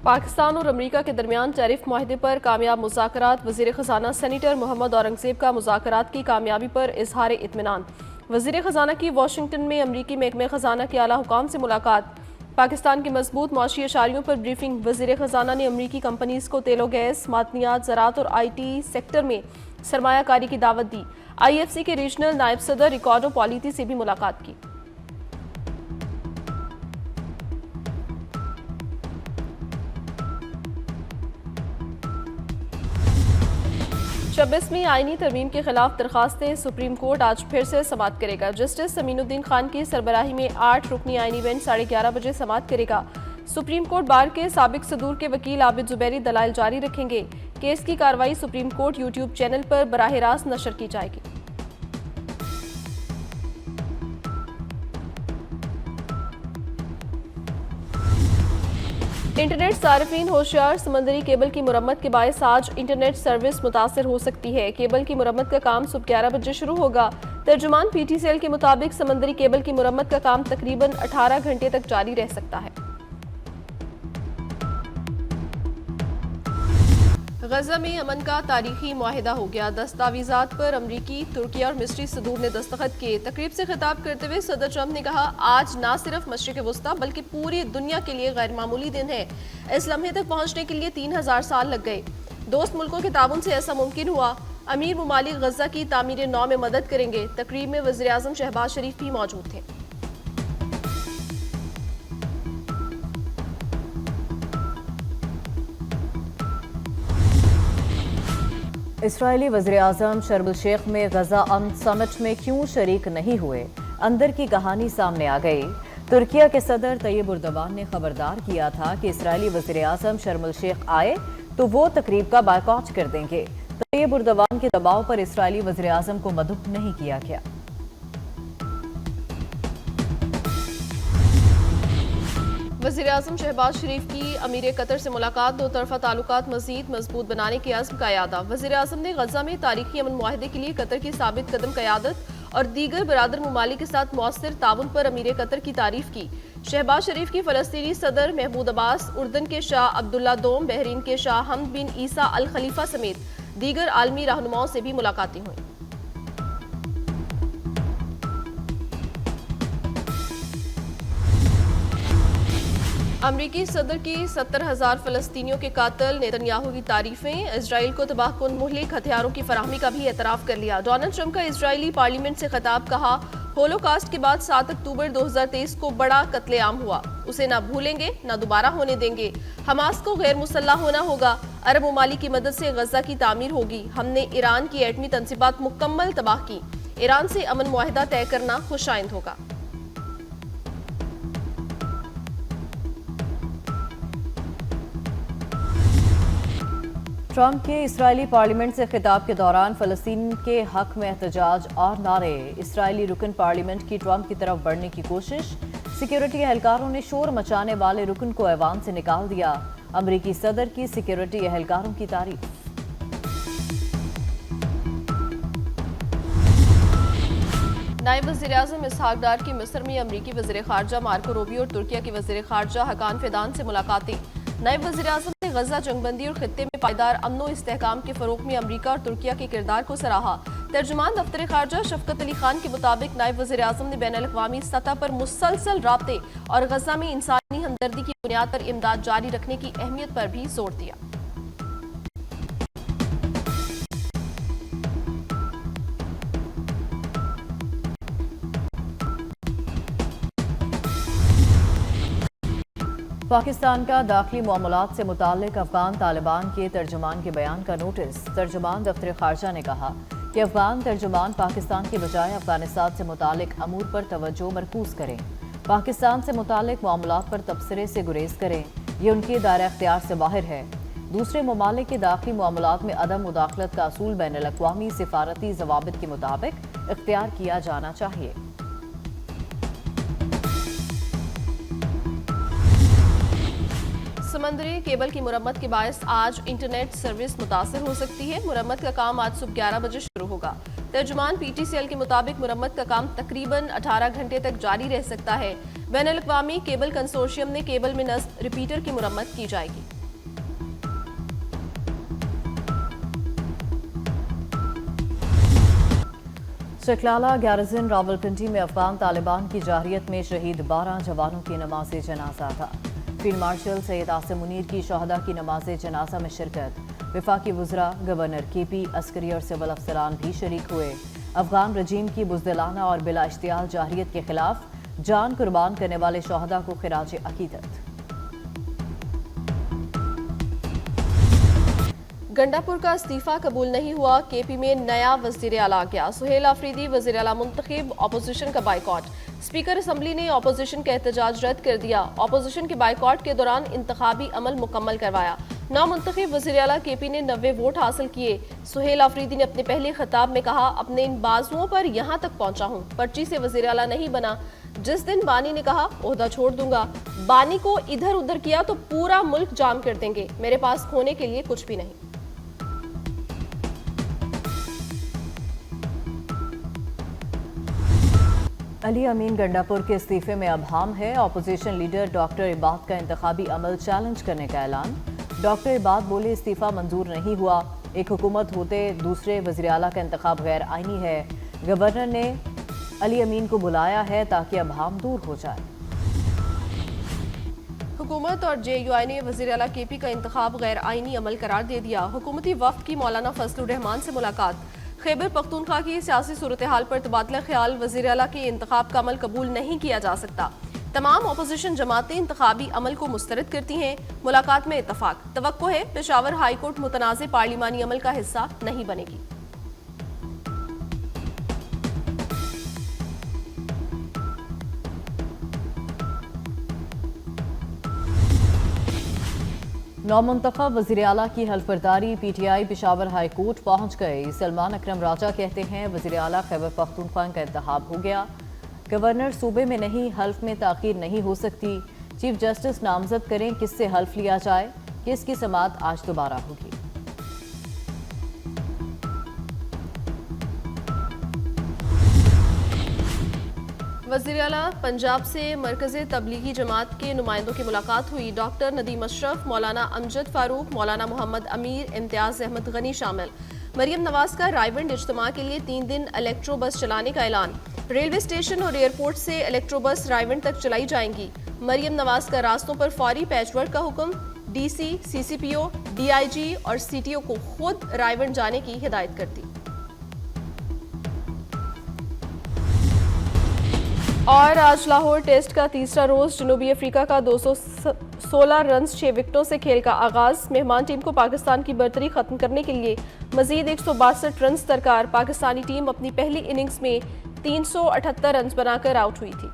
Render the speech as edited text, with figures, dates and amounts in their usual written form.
पाकिस्तान और अमरीका के दरमियान टैरिफ माहिदे पर कामयाब मुज़ाकरात। वज़ीर ख़ज़ाना सेनेटर मोहम्मद औरंगज़ेब का मुज़ाकरात की कामयाबी पर इज़हार इत्मीनान। वज़ीर ख़ज़ाना की वाशिंगटन में अमरीकी महकमे ख़ज़ाना के आला हुकाम से मुलाकात। पाकिस्तान के मजबूत मुआशी इशारियों पर ब्रीफिंग। वज़ीर ख़ज़ाना ने अमरीकी कंपनीज़ को तेलो गैस, मादनियात, ज़राअत और IT सेक्टर में सरमायाकारी की दावत दी। IFC के रीजनल नायब सदर रिकार्डो पॉलिटी से भी मुलाकात की। 26वीं आईनी तरमीम के खिलाफ दरखास्तें। सुप्रीम कोर्ट आज फिर से समाअत करेगा। जस्टिस अमीनुद्दीन खान की सरबराही में 8 रुकनी आईनी बेंच 11:30 बजे समाअत करेगा। सुप्रीम कोर्ट बार के साबिक सदूर के वकील आबिद जुबैरी दलाइल जारी रखेंगे। केस की कार्रवाई सुप्रीम कोर्ट यूट्यूब चैनल पर बराह रास्त नशर की जाएगी। इंटरनेट सार्फिन होशियार। समंदरी केबल की मुरम्मत के बायस आज इंटरनेट सर्विस मुतासर हो सकती है। केबल की मुरम्मत का काम सुबह 11 बजे शुरू होगा। तर्जुमान PTCL के मुताबिक समंदरी केबल की मुरम्मत का काम तकरीबन 18 घंटे तक जारी रह सकता है। गजा में अमन का तारीखी मुआहिदा हो गया। दस्तावेजात पर अमरीकी, तुर्की और मिस्री सदूर ने दस्तखत किए। तकरीब से खिताब करते हुए सदर ट्रंप ने कहा, आज न सिर्फ मशरिक वस्ता बल्कि पूरी दुनिया के लिए गैर मामूली दिन है। इस लम्हे तक पहुंचने के लिए 3000 साल लग गए। दोस्त मुल्कों के ताउन से ऐसा मुमकिन हुआ। अमीर मुमालिक गजा की तामीर नौ में मदद करेंगे। तकरीब में वज़ीर आज़म शहबाज शरीफ भी मौजूद थे। इसराइली वज़ीर-ए-आज़म शर्म अल शेख में गजा अमन समिट में क्यों शरीक नहीं हुए, अंदर की कहानी सामने आ गई। तुर्किया के सदर तैयब उर्दवान ने खबरदार किया था कि इसराइली वज़ीर-ए-आज़म शर्म अल शेख आए तो वो तकरीब का बायकॉट कर देंगे। तैयब उर्दवान के दबाव पर इसराइली वज़ीर-ए-आज़म को मदद नहीं किया गया। वज़ीर आज़म शहबाज शरीफ की अमीर कतर से मुलाकात। दो तरफा ताल्लुकात मज़ीद मजबूत बनाने के अज़्म का यादा। वज़ीर आज़म ने गजा में तारीखी अमन मुआहदे के लिए कतर की साबित कदम क़यादत और दीगर बरादर ममालिक के साथ मौसर ताउन पर अमीर कतर की तारीफ की। शहबाज शरीफ की फ़लस्तीनी सदर महमूद अब्बास, उर्दन के शाह अब्दुल्ला दोम, बहरीन के शाह हमद बिन ईसा अल खलीफा समेत दीगर आलमी रहनुमाओं से भी मुलाकातें हुई। अमरीकी सदर की 70,000 फ़लस्तीनियों के कातिल नेतन्याहू की तारीफें। इजराइल को तबाहकुन मुहलिक हथियारों की फराहमी का भी एतराफ़ कर लिया। डोनाल्ड ट्रंप का इजरायली पार्लियामेंट से खिताब। कहा, होलोकास्ट के बाद 7 अक्टूबर 2023 को बड़ा कत्लेआम हुआ, उसे ना भूलेंगे ना दोबारा होने देंगे। हमास को गैर मुसल्लह होना होगा। अरब ममालिक की मदद से गजा की तामीर होगी। हमने ईरान की एटमी तंसीबात मुकम्मल तबाह की। ईरान से अमन मुआहिदा तय करना खुशाइंद होगा। ट्रंप के इसराइली पार्लियामेंट से खिताब के दौरान फ़लस्तीन के हक में एहतजाज और नारे। इसराइली रुकन पार्लियामेंट की ट्रंप की तरफ बढ़ने की कोशिश। सिक्योरिटी एहलकारों ने शोर मचाने वाले रुकन को ऐवान से निकाल दिया। अमरीकी सदर की सिक्योरिटी एहलकारों की तारीफ। नायब वज़ीर आज़म इसहाक डार की मिस्र में अमरीकी वज़ीर ख़ारजा मार्को रूबियो और तुर्किया के वज़ीर ख़ारजा हकान फिदान से मुलाकातें। नायब वज़ीर आज़म ने गजा जंगबंदी और खित्ते में पायदार अमन और इस्तेहकाम के फ़रोग़ में अमरीका और तुर्किया के किरदार को सराहा। तर्जुमान दफ्तर ख़ारजा शफ़क़त अली खान के मुताबिक नायब वज़ीर आज़म ने बैनुल अक़वामी सतह पर मुसलसल राब्ते और गजा में इंसानी हमदर्दी की बुनियाद पर इमदाद जारी रखने की अहमियत पर भी जोर दिया। पाकिस्तान का दाखिली मामलात से मुताल्लिक अफगान तालिबान के तर्जुमान के बयान का नोटिस। तर्जुमान दफ्तर ख़ारजा ने कहा कि अफगान तर्जुमान पाकिस्तान के बजाय अफगानिस्तान से मुताल्लिक अमूर पर तवज्जो मरकूज करें। पाकिस्तान से मुताल्लिक मामलात पर तबसरे से गुरेज करें। ये उनके दायरा इख्तियार से बाहर है। दूसरे ममालिक के दाखिली मामलात में अदम मुदाखलत का असूल बैनुल अक़वामी सिफारती ज़वाबित के मुताबिक इख्तियार किया जाना चाहिए। समंदरी केबल की मुरम्मत के बायस आज इंटरनेट सर्विस मुतासर हो सकती है। मुरम्मत का काम आज सुबह 11 बजे शुरू होगा। तर्जुमान PTCL के मुताबिक मुरम्मत का काम तकरीबन 18 घंटे तक जारी रह सकता है। बैनुल-अक़वामी केबल कंसोर्शियम ने केबल में नस्ब रिपीटर की मुरम्मत की जाएगी। चकलाला गैरजन रावलपिंडी में अफगान तालिबान की जारियत में शहीद 12 जवानों की नमाज जनाजा था। फील्ड मार्शल सैयद आसिम मुनीर की शहदा की नमाज जनाजा में शिरकत। वफाकी वज़रा, गवर्नर KP, अस्करी और सिविल अफसरान भी शरीक हुए। अफगान रजीम की बुज़दिलाना और बिला इश्तियाल जाहिरियत के खिलाफ जान कुर्बान करने वाले शहदा को खिराज अकीदत। गंडापुर का इस्तीफा कबूल नहीं हुआ, KP में नया वज़ीर आला आ गया। सुहेल आफरीदी वज़ीर आला मुंतखब, ऑपोजिशन का बाइकॉट। स्पीकर असम्बली ने ऑपोजिशन का एहतजाज रद्द कर दिया। ऑपोजिशन के बाइकॉट के दौरान इंतखाबी अमल मुकम्मल करवाया। नामुंतखब वज़ीर आला KP ने 90 वोट हासिल किए। सुहेल आफरीदी ने अपने पहले खिताब में कहा, अपने इन बाजुओं पर यहाँ तक पहुँचा हूँ, पर्ची से वज़ीर आला नहीं बना। जिस दिन बानी ने कहा ओहदा छोड़ दूंगा, बानी को इधर उधर किया तो पूरा मुल्क जाम कर देंगे, मेरे पास खोने के लिए कुछ भी नहीं। अली अमीन गंडापुर के इस्तीफे में अबहम है। ऑपोजिशन लीडर डॉक्टर इबाद का इंतखाबी अमल चैलेंज करने का ऐलान। डॉक्टर इबाद बोले इस्तीफा मंजूर नहीं हुआ, एक हुकूमत होते दूसरे वज़ीर आला का इंतखाब गैर आईनी है। गवर्नर ने अली अमीन को बुलाया है ताकि अबहम दूर हो जाए। हुकूमत और JUI ने वज़ीर आला KP का इंतखाब गैर आईनी अमल करार दे दिया। हुकूमती वफ़द की मौलाना फजलुर रहमान से मुलाकात। खैबर पख्तूनख्वा की सियासी सूरत हाल पर तबादला ख्याल, वज़ीर आला के इंतखाब का अमल कबूल नहीं किया जा सकता। तमाम अपोजिशन जमातें इंतखाबी अमल को मुस्तरद करती हैं। मुलाकात में इत्तफाक। तवक्को है पेशावर हाई कोर्ट मुतनाज़ पार्लिमानी अमल का हिस्सा नहीं बनेगी। नौमुंतखब वज़ीर आला की हल्फबरदारी PTI पेशावर हाई कोर्ट पहुंच गए। सलमान अकरम राजा कहते हैं वज़ीर आला खैबर पख्तूनख्वा का इंतखाब हो गया। गवर्नर सूबे में नहीं, हल्फ में ताख़ीर नहीं हो सकती। चीफ जस्टिस नामजद करें, किससे हल्फ लिया जाए। केस की समाअत आज दोबारा होगी। वज़ीर आला पंजाब से मरकज़ी तबलीगी जमात के नुमाइंदों की मुलाकात हुई। डॉक्टर नदीम अशरफ, मौलाना अमजद फारूक, मौलाना मोहम्मद अमीर, इम्तियाज़ अहमद गनी शामिल। मरियम नवाज का रायवंड इज्तिमा के लिए 3 दिन इलेक्ट्रो बस चलाने का ऐलान। रेलवे स्टेशन और एयरपोर्ट से इलेक्ट्रो बस रायवंड तक चलाई जाएंगी। मरियम नवाज का रास्तों पर फौरी पैचवर्क का हुक्म। DC, CCPO, DIG और CTO को खुद रायवंड जाने की हिदायत कर दी। और आज लाहौर टेस्ट का तीसरा रोज, जनूबी अफ्रीका का 216 रन 6 विकेटों से खेल का आगाज। मेहमान टीम को पाकिस्तान की बर्तरी खत्म करने के लिए मजीद 162 रन दरकार। पाकिस्तानी टीम अपनी पहली इनिंग्स में 378 रन बनाकर आउट हुई थी।